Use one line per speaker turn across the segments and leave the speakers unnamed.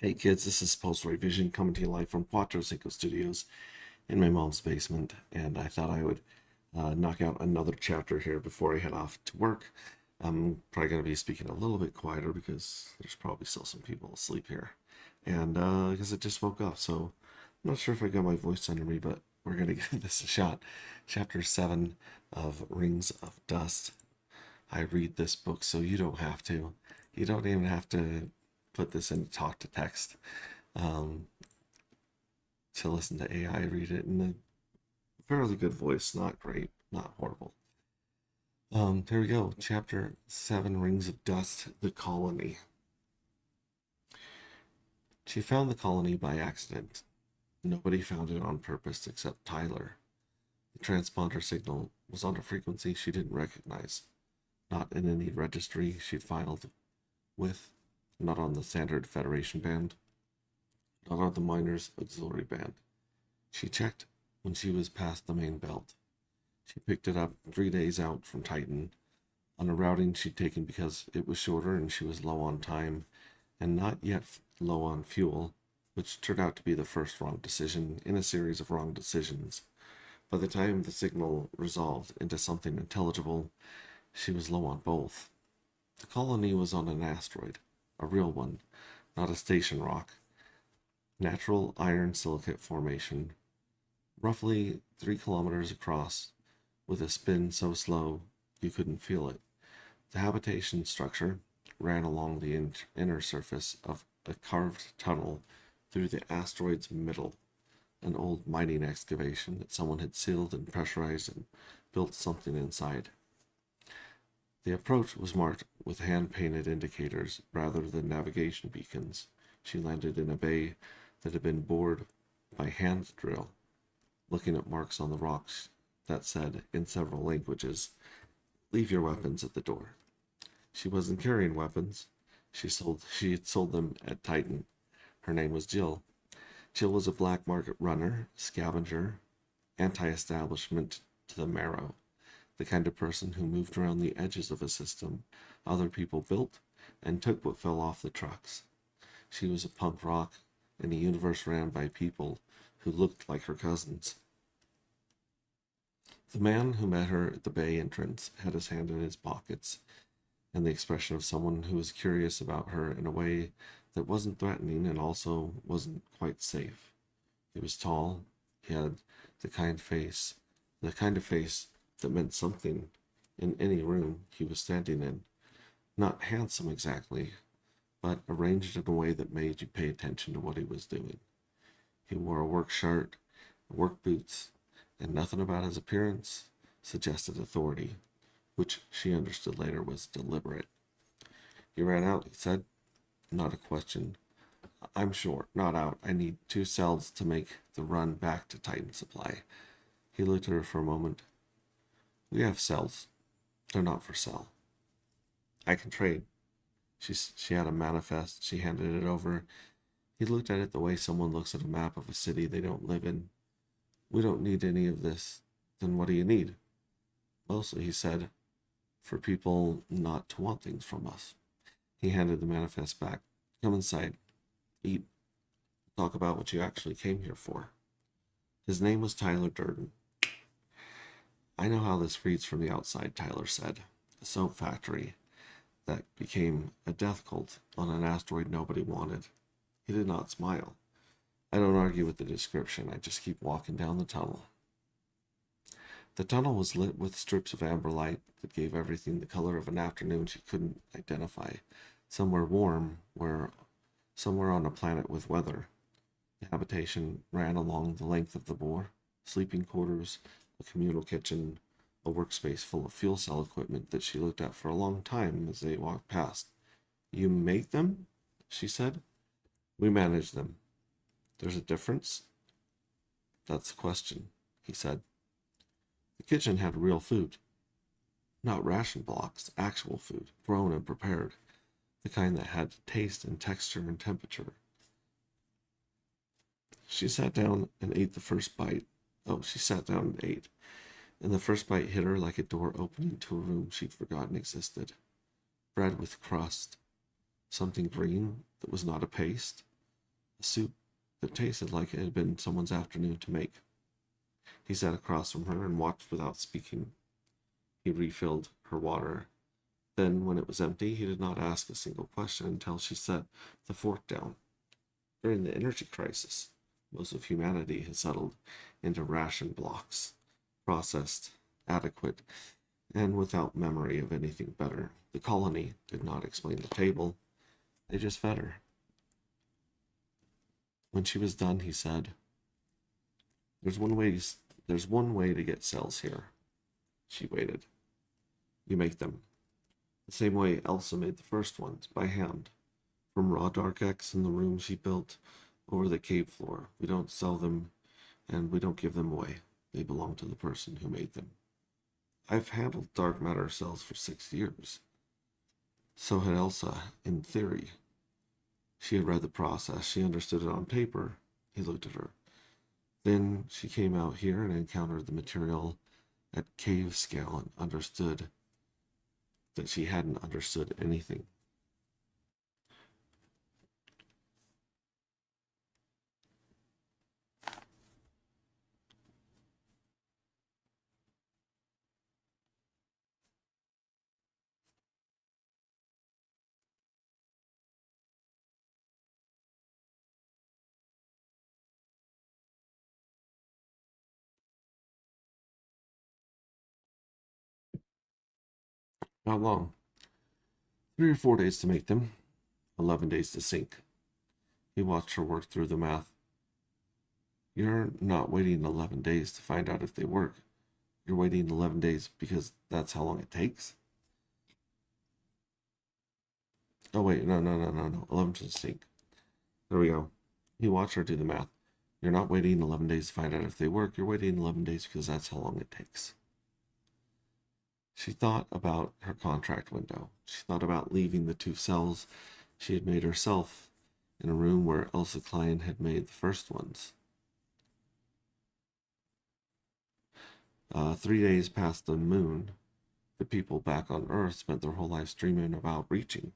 Hey kids, this is Post Vision coming to you live from Quattro Cinco Studios in my mom's basement, and I thought I would knock out another chapter here before I head off to work. I'm probably going to be speaking a little bit quieter because there's probably still some people asleep here, and because I just woke up, so I'm not sure if I got my voice under me, but we're going to give this a shot. Chapter 7 of Rings of Dust. I read this book so you don't have to. You don't even have to put this into talk to text um, to listen to AI read it in a fairly good voice. Not great, not horrible. Here we go. Chapter 7 Rings of Dust, The Colony. She found the colony by accident. Nobody found it on purpose except Tyler. The transponder signal was on a frequency she didn't recognize, not in any registry she'd filed with, not on the standard Federation band, not on the Miners Auxiliary band. She checked when she was past the main belt. She picked it up 3 days out from Titan, on a routing she'd taken because it was shorter and she was low on time, and not yet low on fuel, which turned out to be the first wrong decision in a series of wrong decisions. By the time the signal resolved into something intelligible, she was low on both. The colony was on an asteroid, a real one, not a station rock. Natural iron silicate formation, roughly 3 kilometers across, with a spin so slow you couldn't feel it. The habitation structure ran along the inner surface of a carved tunnel through the asteroid's middle, an old mining excavation that someone had sealed and pressurized and built something inside. The approach was marked with hand-painted indicators rather than navigation beacons. She landed in a bay that had been bored by hand drill, looking at marks on the rocks that said, in several languages, "Leave your weapons at the door." She wasn't carrying weapons. She had sold them at Titan. Her name was Jill. Jill was a black market runner, scavenger, anti-establishment to the marrow, the kind of person who moved around the edges of a system other people built and took what fell off the trucks. She was a punk rock in a universe ran by people who looked like her cousins. The man who met her at the bay entrance had his hand in his pockets, and the expression of someone who was curious about her in a way that wasn't threatening and also wasn't quite safe. He was tall. He had the the kind of face that meant something in any room he was standing in. Not handsome exactly, but arranged in a way that made you pay attention to what he was doing. He wore a work shirt, work boots, and nothing about his appearance suggested authority, which she understood later was deliberate. "You ran out," he said. Not a question. "I'm short, not out. I need 2 cells to make the run back to Titan Supply." He looked at her for a moment. "We have cells. They're not for sale. I can trade." She had a manifest. She handed it over. He looked at it the way someone looks at a map of a city they don't live in. "We don't need any of this." "Then what do you need?" "Mostly," he said, "for people not to want things from us." He handed the manifest back. "Come inside. Eat. Talk about what you actually came here for." His name was Tyler Durden. "I know how this reads from the outside," Tyler said. "A soap factory that became a death cult on an asteroid nobody wanted." He did not smile. "I don't argue with the description. I just keep walking down the tunnel." The tunnel was lit with strips of amber light that gave everything the color of an afternoon she couldn't identify. Somewhere warm, somewhere on a planet with weather. The habitation ran along the length of the bore. Sleeping quarters, a communal kitchen, a workspace full of fuel cell equipment that she looked at for a long time as they walked past. "You make them?" she said. "We manage them." "There's a difference?" "That's the question," he said. The kitchen had real food. Not ration blocks, actual food, grown and prepared. The kind that had taste and texture and temperature. She sat down and ate the first bite. Oh, she sat down and ate, and the first bite hit her like a door opening to a room she'd forgotten existed. Bread with crust, something green that was not a paste, a soup that tasted like it had been someone's afternoon to make. He sat across from her and watched without speaking. He refilled her water. Then, when it was empty, he did not ask a single question until she set the fork down. During the energy crisis, most of humanity had settled into ration blocks, processed, adequate, and without memory of anything better. The colony did not explain the table, they just fed her. When she was done, he said, There's one way there's one way to get cells here. She waited. You make them. The same way Elsa made the first ones, by hand. From raw dark X in the room she built over the cave floor. We don't sell them and we don't give them away. They belong to the person who made them. I've handled dark matter cells for 6 years. So had Elsa, in theory. She had read the process. She understood it on paper. He looked at her. Then she came out here and encountered the material at cave scale and understood that she hadn't understood anything. How long? 3 or 4 days to make them, 11 days to sink. He watched her work through the math. You're not waiting 11 days to find out if they work. You're waiting 11 days because that's how long it takes? Oh, wait, no. 11 to sink. There we go. He watched her do the math. You're not waiting 11 days to find out if they work. You're waiting 11 days because that's how long it takes. She thought about her contract window. She thought about leaving the 2 cells she had made herself in a room where Elsa Klein had made the first ones. 3 days past the moon, the people back on Earth spent their whole lives dreaming about reaching.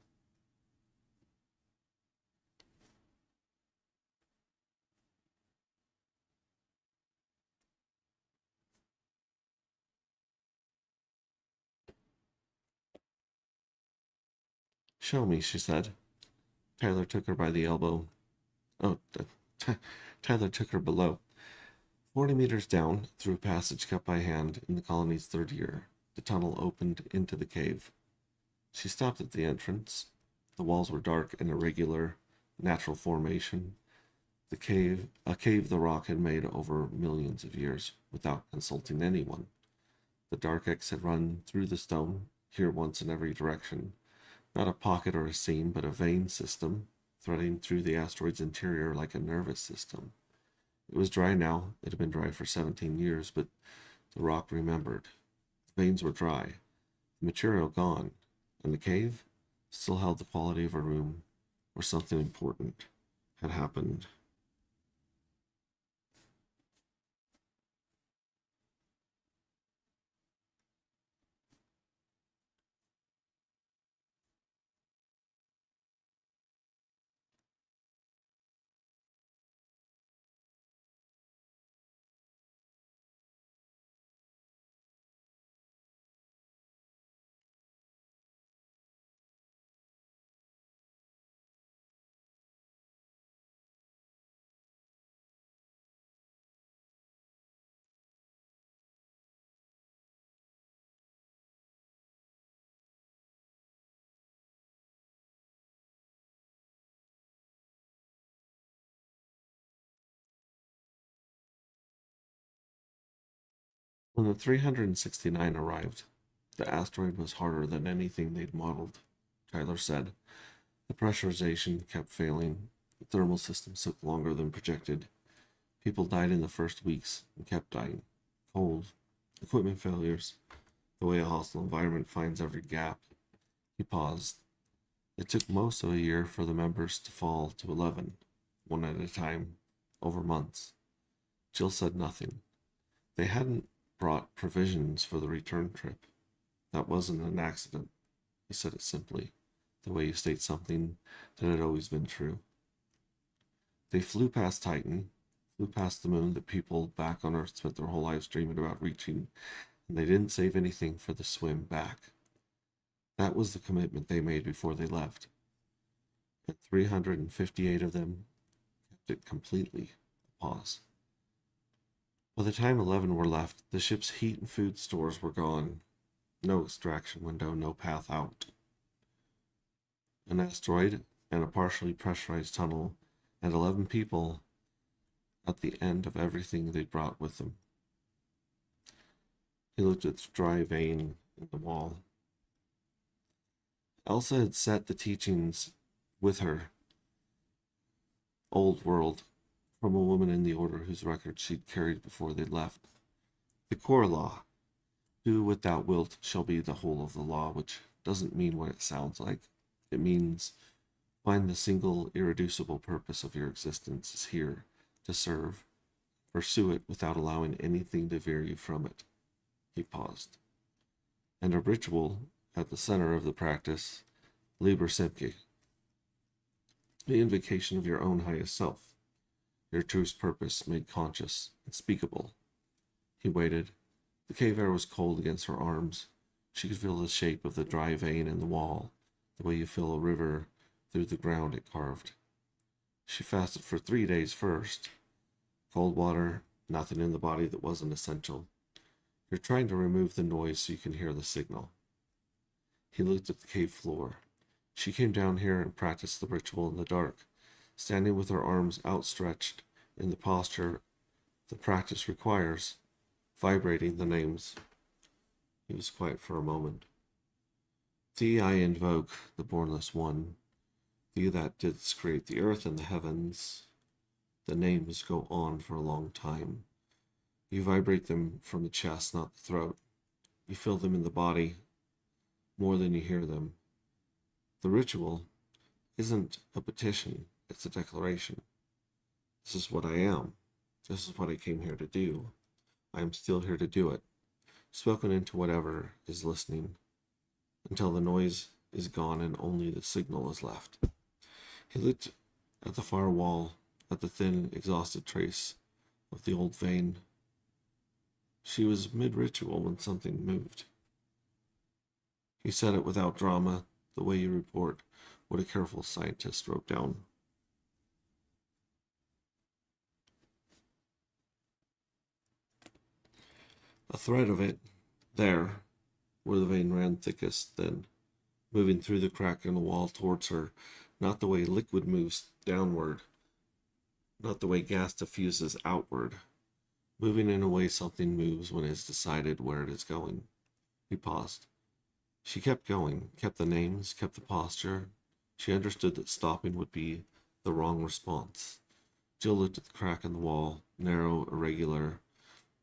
Show me, she said. Tyler took her by the elbow. Oh, Tyler took her below. 40 meters down, through a passage cut by hand in the colony's 3rd year, the tunnel opened into the cave. She stopped at the entrance. The walls were dark and irregular, natural formation. A cave the rock had made over millions of years without consulting anyone. The dark X had run through the stone, here once in every direction. Not a pocket or a seam, but a vein system, threading through the asteroid's interior like a nervous system. It was dry now. It had been dry for 17 years, but the rock remembered. The veins were dry, the material gone, and the cave still held the quality of a room where something important had happened. When the 369 arrived, the asteroid was harder than anything they'd modeled, Tyler said. The pressurization kept failing. The thermal systems took longer than projected. People died in the first weeks and kept dying. Cold, equipment failures, the way a hostile environment finds every gap. He paused. It took most of a year for the members to fall to 11, one at a time, over months. Jill said nothing. They hadn't brought provisions for the return trip. That wasn't an accident. He said it simply, the way you state something that had always been true. They flew past Titan, flew past the moon that people back on Earth spent their whole lives dreaming about reaching, and they didn't save anything for the swim back. That was the commitment they made before they left. And 358 of them kept it completely. Pause. By the time 11 were left, the ship's heat and food stores were gone. No extraction window, no path out. An asteroid and a partially pressurized tunnel, and 11 people at the end of everything they brought with them. He looked at the dry vein in the wall. Elsa had set the teachings with her old world from a woman in the Order whose record she'd carried before they left. The core law, do what thou wilt shall be the whole of the law, which doesn't mean what it sounds like. It means find the single irreducible purpose of your existence is here to serve. Pursue it without allowing anything to veer you from it. He paused. And a ritual at the center of the practice, Liber Simche, the invocation of your own highest self, your truest purpose made conscious, unspeakable. He waited. The cave air was cold against her arms. She could feel the shape of the dry vein in the wall, the way you feel a river through the ground it carved. She fasted for 3 days first. Cold water, nothing in the body that wasn't essential. You're trying to remove the noise so you can hear the signal. He looked at the cave floor. She came down here and practiced the ritual in the dark, standing with her arms outstretched in the posture the practice requires, vibrating the names. He was quiet for a moment. Thee I invoke, the Bornless One. Thee that didst create the earth and the heavens. The names go on for a long time. You vibrate them from the chest, not the throat. You feel them in the body more than you hear them. The ritual isn't a petition, it's a declaration. This is what I am. This is what I came here to do. I am still here to do it. Spoken into whatever is listening, until the noise is gone and only the signal is left. He looked at the far wall, at the thin, exhausted trace of the old vein. She was mid-ritual when something moved. He said it without drama, the way you report what a careful scientist wrote down. A thread of it, there, where the vein ran thickest, then moving through the crack in the wall towards her, not the way liquid moves downward, not the way gas diffuses outward, moving in a way something moves when it has decided where it is going. He paused. She kept going, kept the names, kept the posture. She understood that stopping would be the wrong response. Jill looked at the crack in the wall, narrow, irregular,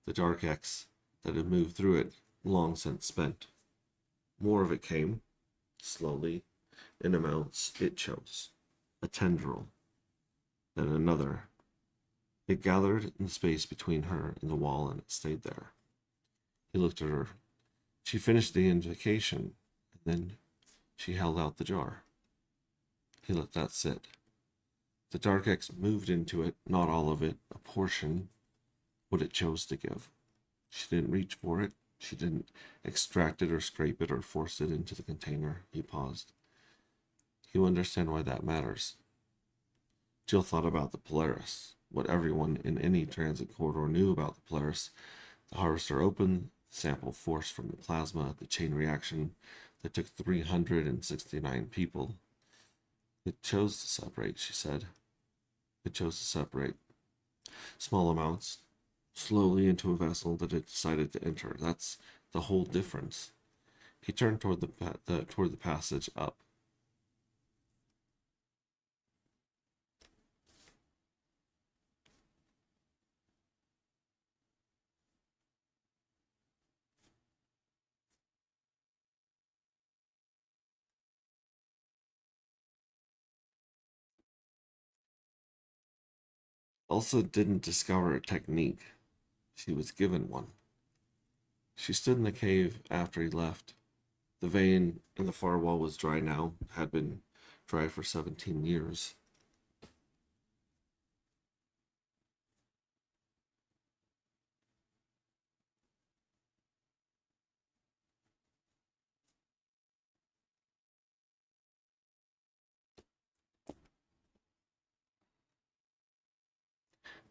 the dark X that had moved through it, long since spent. More of it came, slowly, in amounts it chose. A tendril, then another. It gathered in the space between her and the wall, and it stayed there. He looked at her. She finished the invocation, and then she held out the jar. He let that sit. The dark X moved into it, not all of it, a portion, what it chose to give. She didn't reach for it. She didn't extract it or scrape it or force it into the container. He paused. You understand why that matters. Jill thought about the Polaris, what everyone in any transit corridor knew about the Polaris. The harvester opened, the sample forced from the plasma, the chain reaction that took 369 people. It chose to separate, she said. It chose to separate. Small amounts, slowly into a vessel that it decided to enter. That's the whole difference. He turned toward the passage up. Elsa didn't discover a technique. She was given one. She stood in the cave after he left. The vein in the far wall was dry now, had been dry for 17 years.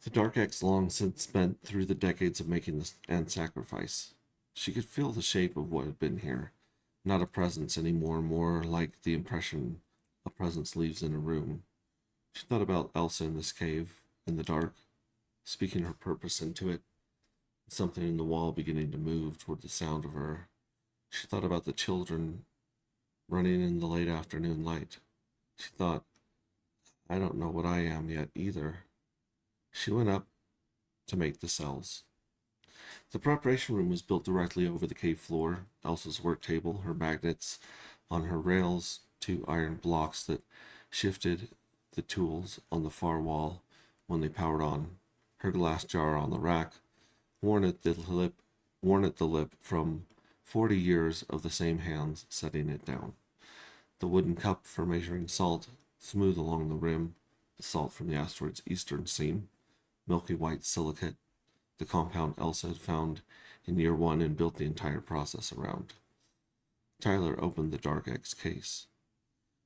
The Dark X long since spent through the decades of making this and sacrifice. She could feel the shape of what had been here, not a presence anymore, more like the impression a presence leaves in a room. She thought about Elsa in this cave, in the dark, speaking her purpose into it, something in the wall beginning to move toward the sound of her. She thought about the children running in the late afternoon light. She thought, I don't know what I am yet either. She went up to make the cells. The preparation room was built directly over the cave floor. Elsa's work table, her magnets on her rails, two iron blocks that shifted the tools on the far wall when they powered on, her glass jar on the rack, worn at the lip from 40 years of the same hands setting it down. The wooden cup for measuring salt, smooth along the rim, the salt from the asteroid's eastern seam, milky white silicate, the compound Elsa had found in year one and built the entire process around. Tyler opened the Dark X case.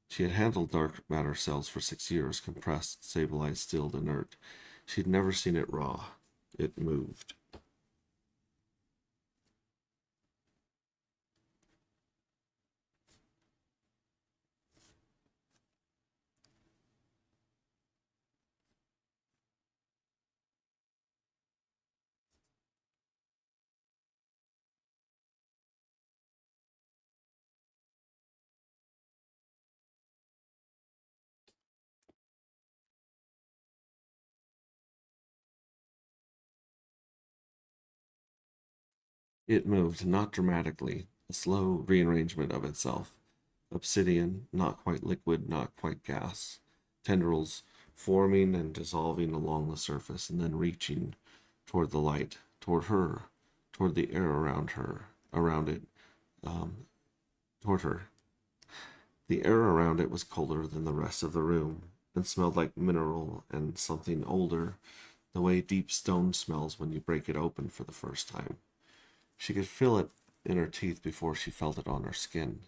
She had handled dark matter cells for 6 years, compressed, stabilized, stilled, inert. She'd never seen it raw. It moved. It moved, not dramatically, a slow rearrangement of itself. Obsidian, not quite liquid, not quite gas. Tendrils forming and dissolving along the surface and then reaching toward the light, toward her, toward the air around it, um, toward her. The air around it was colder than the rest of the room and smelled like mineral and something older, the way deep stone smells when you break it open for the first time. She could feel it in her teeth before she felt it on her skin.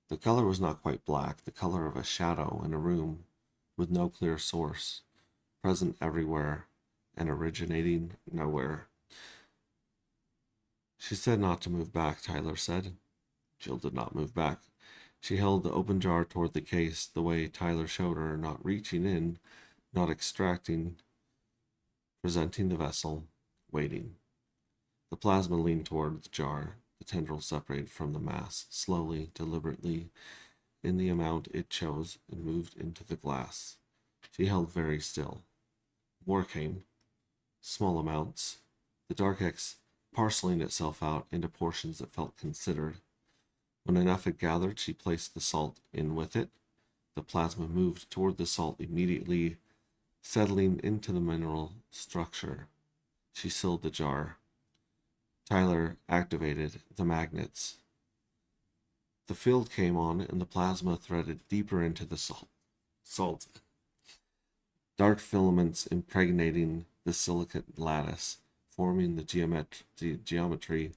The color was not quite black, the color of a shadow in a room with no clear source, present everywhere and originating nowhere. She said not to move back, Tyler said. Jill did not move back. She held the open jar toward the case the way Tyler showed her, not reaching in, not extracting, presenting the vessel, waiting. The plasma leaned toward the jar, the tendril separated from the mass, slowly, deliberately, in the amount it chose, and moved into the glass. She held very still. More came, small amounts, the Dark X parceling itself out into portions that felt considered. When enough had gathered, she placed the salt in with it. The plasma moved toward the salt immediately, settling into the mineral structure. She sealed the jar. Tyler activated the magnets. The field came on and the plasma threaded deeper into the salt. Dark filaments impregnating the silicate lattice, forming the geometry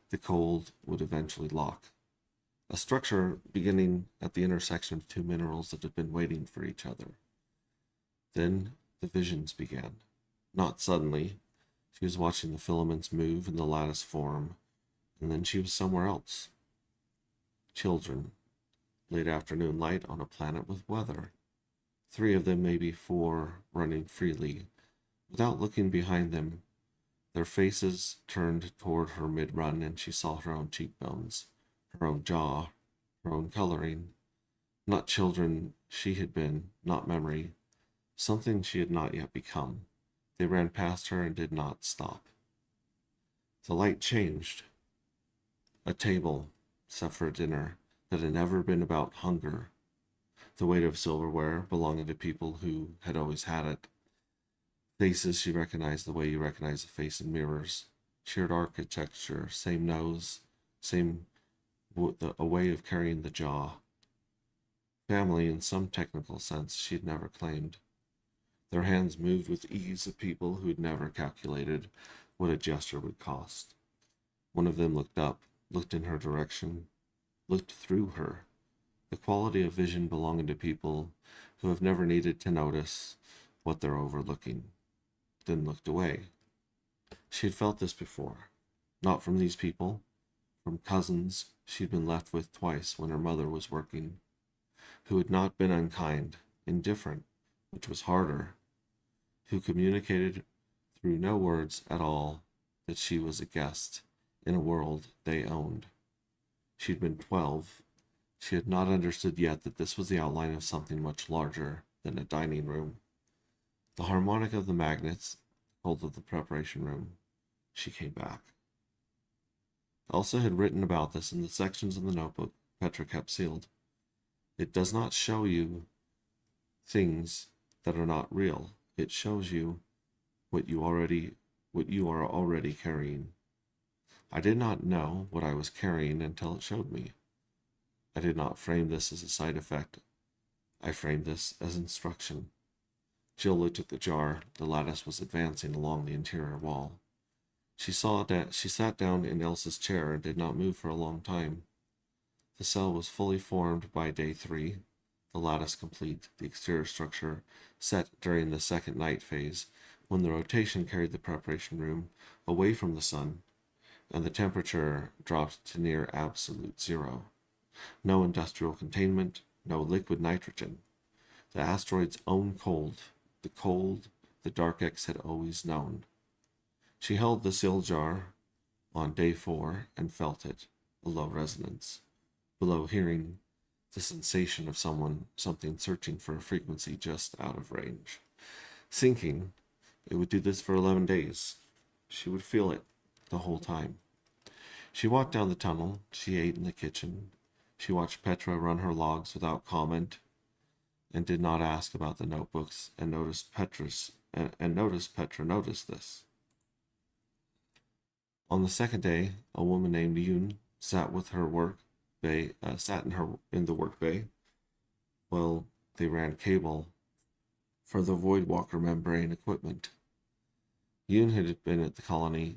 the cold would eventually lock. A structure beginning at the intersection of two minerals that had been waiting for each other. Then the visions began. Not suddenly. She was watching the filaments move and the lattice form, and then she was somewhere else. Children. Late afternoon light on a planet with weather. 3 of them, maybe 4, running freely. Without looking behind them, their faces turned toward her mid-run, and she saw her own cheekbones, her own jaw, her own coloring. Not children she had been, not memory. Something she had not yet become. They ran past her and did not stop. The light changed. A table, set for dinner, that had never been about hunger. The weight of silverware belonging to people who had always had it. Faces she recognized the way you recognize a face in mirrors. Shared architecture, same nose, same a way of carrying the jaw. Family in some technical sense she had never claimed. Their hands moved with ease of people who had never calculated what a gesture would cost. One of them looked up, looked in her direction, looked through her. The quality of vision belonging to people who have never needed to notice what they're overlooking. then looked away. She had felt this before. Not from these people, from cousins she'd been left with twice when her mother was working, who had not been unkind, indifferent, which was harder, who communicated through no words at all that she was a guest in a world they owned. She'd been 12. She had not understood yet that this was the outline of something much larger than a dining room. The harmonic of the magnets, cold of the preparation room. She came back. Elsa had written about this in the sections of the notebook Petra kept sealed. It does not show you things that are not real. It shows you what you are already carrying. I did not know what I was carrying until it showed me. I did not frame this as a side effect. I framed this as instruction. Jill looked at the jar. The lattice was advancing along the interior wall. She sat down in Elsa's chair and did not move for a long time. The cell was fully formed by day 3, the lattice complete, the exterior structure set during the second night phase, when the rotation carried the preparation room away from the sun, and the temperature dropped to near absolute zero. No industrial containment, no liquid nitrogen. The asteroid's own cold the Dark X had always known. She held the sealed jar on day 4 and felt it, a low resonance, below hearing the sensation of something searching for a frequency just out of range. Sinking, it would do this for 11 days. She would feel it the whole time. She walked down the tunnel. She ate in the kitchen. She watched Petra run her logs without comment, and did not ask about the notebooks, and noticed Petra noticed this. On the second day, a woman named Yoon sat in the work bay while they ran cable for the Voidwalker membrane equipment. Yoon had been at the colony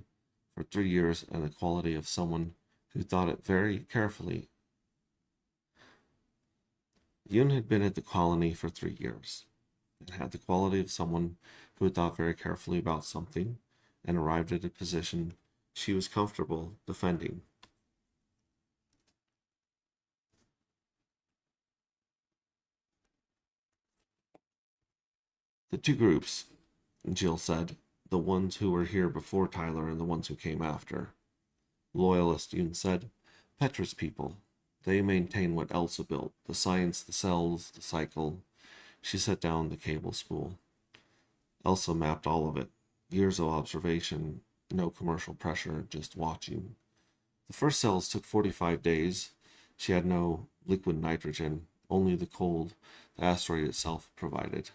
for 3 years and the quality of someone who thought it very carefully. Yoon had been at the colony for 3 years and had the quality of someone who had thought very carefully about something and arrived at a position she was comfortable defending. The two groups, Jill said, the ones who were here before Tyler and the ones who came after. Loyalist, Yoon said, Petra's people. They maintain what Elsa built, the science, the cells, the cycle. She set down the cable spool. Elsa mapped all of it. Years of observation, no commercial pressure, just watching. The first cells took 45 days. She had no liquid nitrogen, only the cold the asteroid itself provided.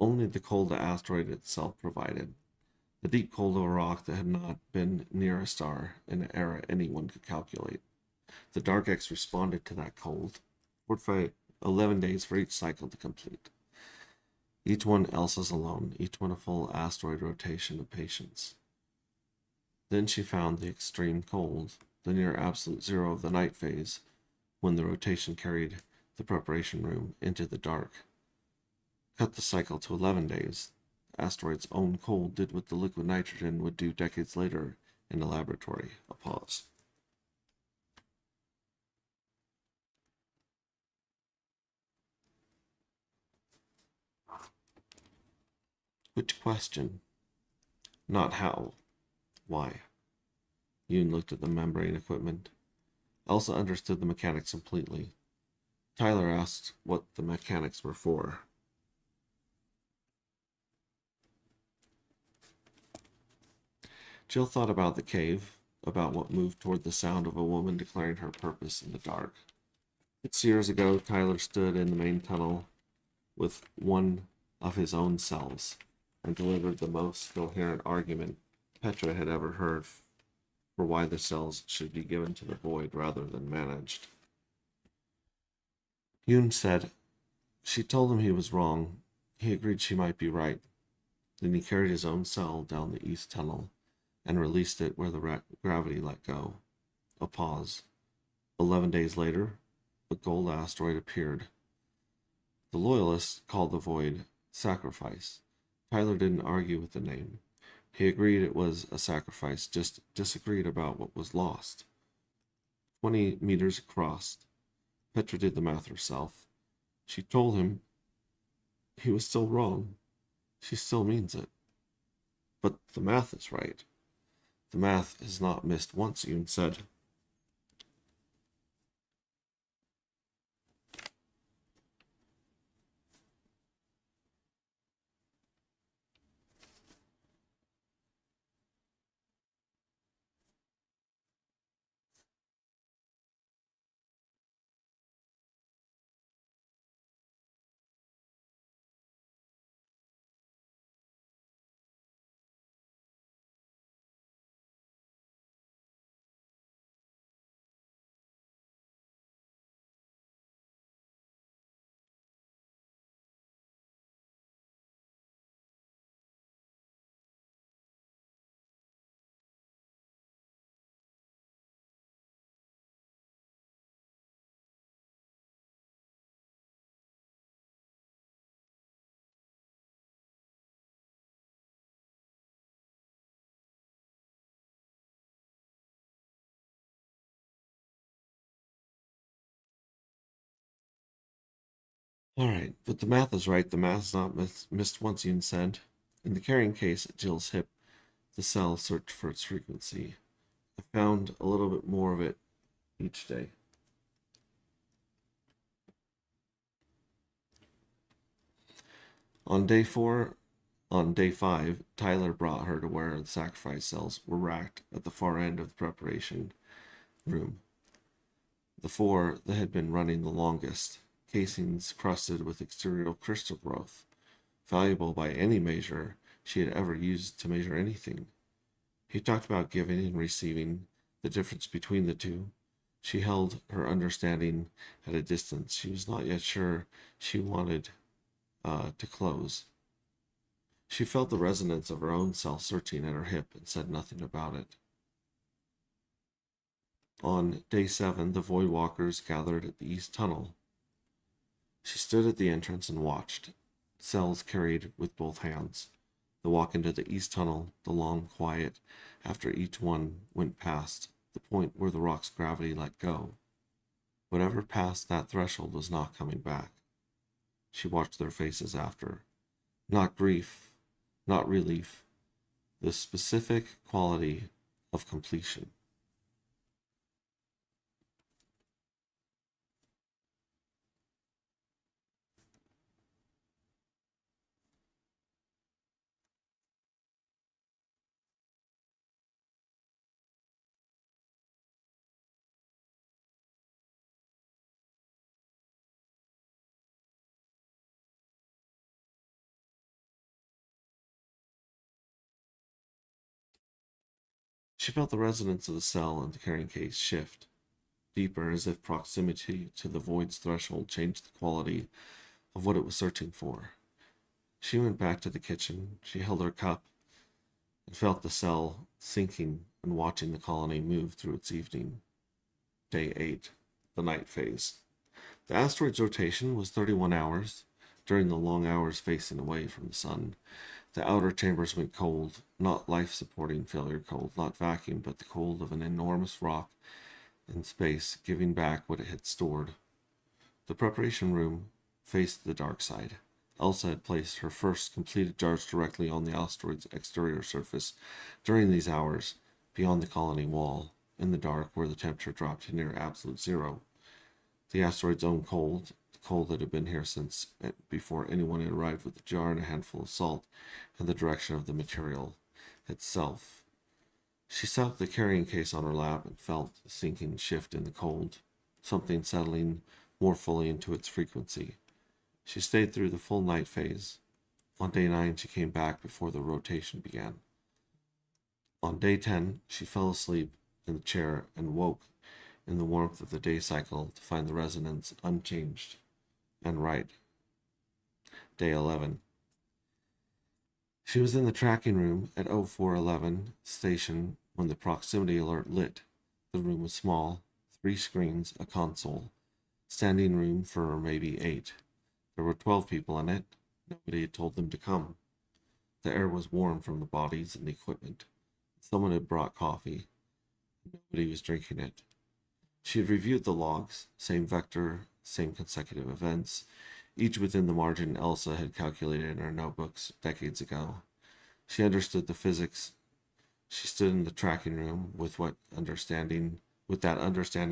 Only the cold the asteroid itself provided. The deep cold of a rock that had not been near a star in an era anyone could calculate. The Dark X responded to that cold. For 11 days for each cycle to complete. Each one Elsa's alone, each one a full asteroid rotation of patience. Then she found the extreme cold, the near absolute zero of the night phase, when the rotation carried the preparation room into the dark. Cut the cycle to 11 days. The asteroid's own cold did what the liquid nitrogen would do decades later in a laboratory. A pause. Which question? Not how. Why? Yoon looked at the membrane equipment. Elsa understood the mechanics completely. Tyler asked what the mechanics were for. Jill thought about the cave, about what moved toward the sound of a woman declaring her purpose in the dark. 6 years ago, Tyler stood in the main tunnel with one of his own cells and delivered the most coherent argument Petra had ever heard for why the cells should be given to the void rather than managed. Yoon said she told him he was wrong. He agreed she might be right. Then he carried his own cell down the east tunnel and released it where the gravity let go. A pause. 11 days later, a gold asteroid appeared. The Loyalists called the void Sacrifice. Tyler didn't argue with the name. He agreed it was a sacrifice, just disagreed about what was lost. 20 meters across. Petra did the math herself. She told him he was still wrong. She still means it. But the math is right. The math is not missed once, Yoon said. All right, but the math is right. The math is not missed once, Yoon said. In the carrying case at Jill's hip, the cell searched for its frequency. I found a little bit more of it each day. On day 5, Tyler brought her to where the sacrifice cells were racked at the far end of the preparation room. The 4 that had been running the longest, casings crusted with exterior crystal growth, valuable by any measure she had ever used to measure anything. He talked about giving and receiving, the difference between the two. She held her understanding at a distance. She was not yet sure she wanted to close. She felt the resonance of her own self searching at her hip and said nothing about it. On day 7, the Void Walkers gathered at the East Tunnel. She stood at the entrance and watched, cells carried with both hands. The walk into the East Tunnel, the long quiet after each one went past the point where the rock's gravity let go. Whatever passed that threshold was not coming back. She watched their faces after. Not grief, not relief, the specific quality of completion. She felt the resonance of the cell and the carrying case shift, deeper as if proximity to the void's threshold changed the quality of what it was searching for. She went back to the kitchen. She held her cup and felt the cell sinking and watching the colony move through its evening. Day 8, the night phase. The asteroid's rotation was 31 hours. During the long hours facing away from the sun, the outer chambers went cold, not life-supporting failure cold, not vacuum, but the cold of an enormous rock in space giving back what it had stored. The preparation room faced the dark side. Elsa had placed her first completed charge directly on the asteroid's exterior surface during these hours, beyond the colony wall, in the dark where the temperature dropped to near absolute zero. The asteroid's own cold, the cold that had been here since before anyone had arrived with a jar and a handful of salt in the direction of the material itself. She set the carrying case on her lap and felt a sinking shift in the cold, something settling more fully into its frequency. She stayed through the full night phase. On day 9, she came back before the rotation began. On day 10, she fell asleep in the chair and woke in the warmth of the day cycle to find the resonance unchanged and right. Day 11. She was in the tracking room at 0411 station when the proximity alert lit. The room was small, 3 screens, a console, standing room for maybe 8. There were 12 people in it. Nobody had told them to come. The air was warm from the bodies and the equipment. Someone had brought coffee. Nobody was drinking it. She had reviewed the logs, same vector, same consecutive events, each within the margin Elsa had calculated in her notebooks decades ago. She understood the physics. She stood in the tracking room with that understanding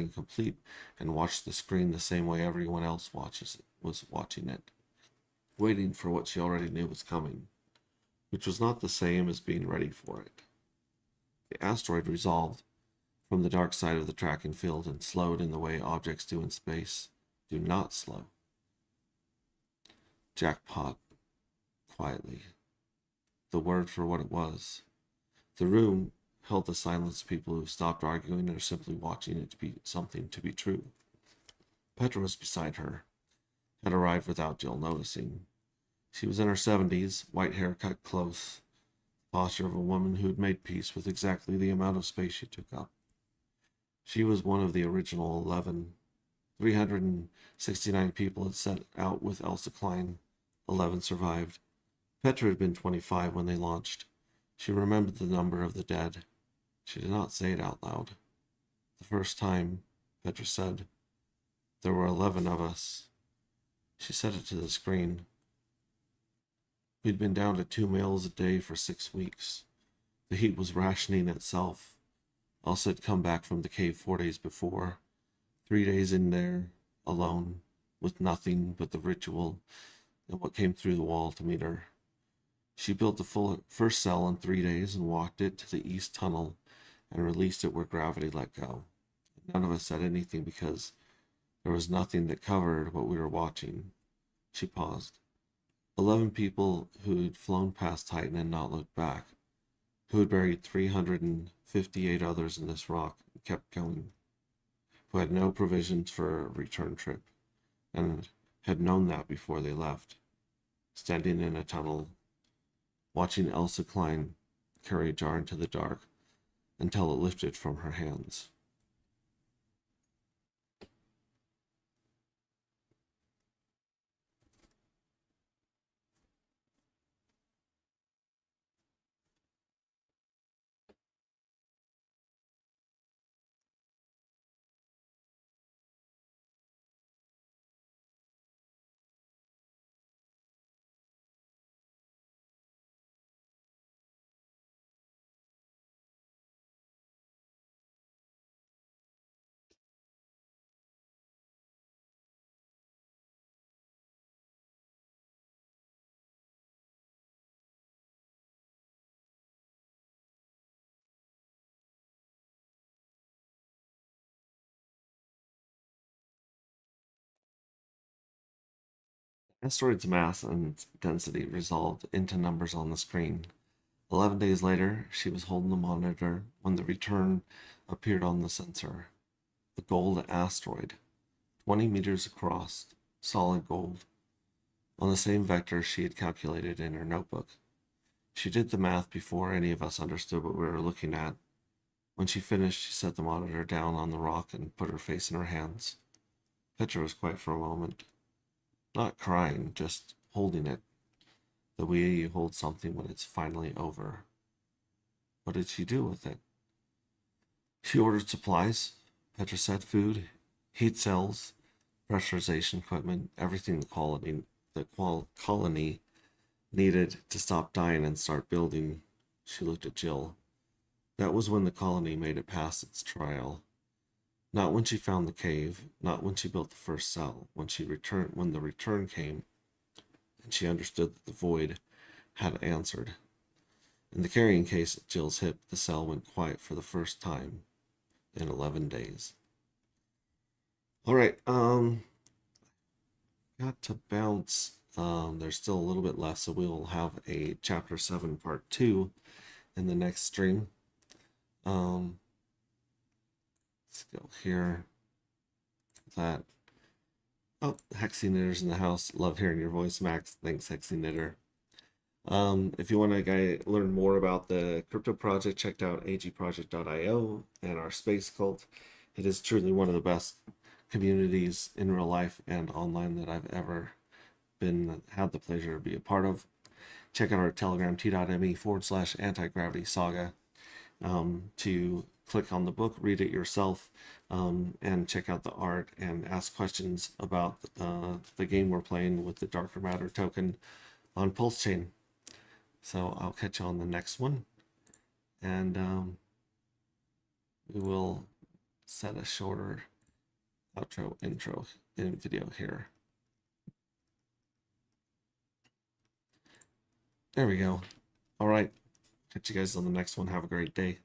complete, and watched the screen the same way everyone else was watching it, waiting for what she already knew was coming, which was not the same as being ready for it. The asteroid resolved from the dark side of the tracking field and slowed in the way objects do in space. Do not slow. Jackpot, quietly. The word for what it was. The room held the silenced people who stopped arguing or simply watching it to be something to be true. Petra was beside her, had arrived without Jill noticing. She was in her 70s, white hair cut close, posture of a woman who had made peace with exactly the amount of space she took up. She was one of the original 11. 369 people had set out with Elsa Klein. 11 survived. Petra had been 25 when they launched. She remembered the number of the dead. She did not say it out loud. The first time, Petra said, "There were 11 of us." She said it to the screen. We'd been down to 2 meals a day for 6 weeks. The heat was rationing itself. Elsa had come back from the cave 4 days before. 3 days in there, alone, with nothing but the ritual and what came through the wall to meet her. She built the first cell in 3 days and walked it to the east tunnel and released it where gravity let go. None of us said anything because there was nothing that covered what we were watching. She paused. 11 people who had flown past Titan and not looked back, who had buried 358 others in this rock and kept going, who had no provisions for a return trip, and had known that before they left, standing in a tunnel, watching Elsa Klein carry a jar into the dark until it lifted from her hands. Asteroid's mass and density resolved into numbers on the screen. 11 days later, she was holding the monitor when the return appeared on the sensor. The gold asteroid, 20 meters across, solid gold, on the same vector she had calculated in her notebook. She did the math before any of us understood what we were looking at. When she finished, she set the monitor down on the rock and put her face in her hands. Petra was quiet for a moment. Not crying, just holding it. The way you hold something when it's finally over. What did she do with it? She ordered supplies. Petra said food, heat cells, pressurization equipment, everything the colony needed to stop dying and start building. She looked at Jill. That was when the colony made it past its trial. Not when she found the cave, not when she built the first cell, when the return came, and she understood that the void had answered. In the carrying case at Jill's hip, the cell went quiet for the first time in 11 days. All right, got to bounce. There's still a little bit left, so we'll have a chapter 7 part 2 in the next stream. Let's go here. That. Oh, Hexy Knitter's in the house. Love hearing your voice, Max. Thanks, Hexy Knitter. If you want to learn more about the crypto project, check out agproject.io and our space cult. It is truly one of the best communities in real life and online that I've ever had the pleasure to be a part of. Check out our Telegram t.me/anti-gravity saga to click on the book, read it yourself, and check out the art and ask questions about the game we're playing with the Darker Matter token on Pulse Chain. So I'll catch you on the next one, and we will set a shorter outro intro in video here. There we go. All right. Catch you guys on the next one. Have a great day.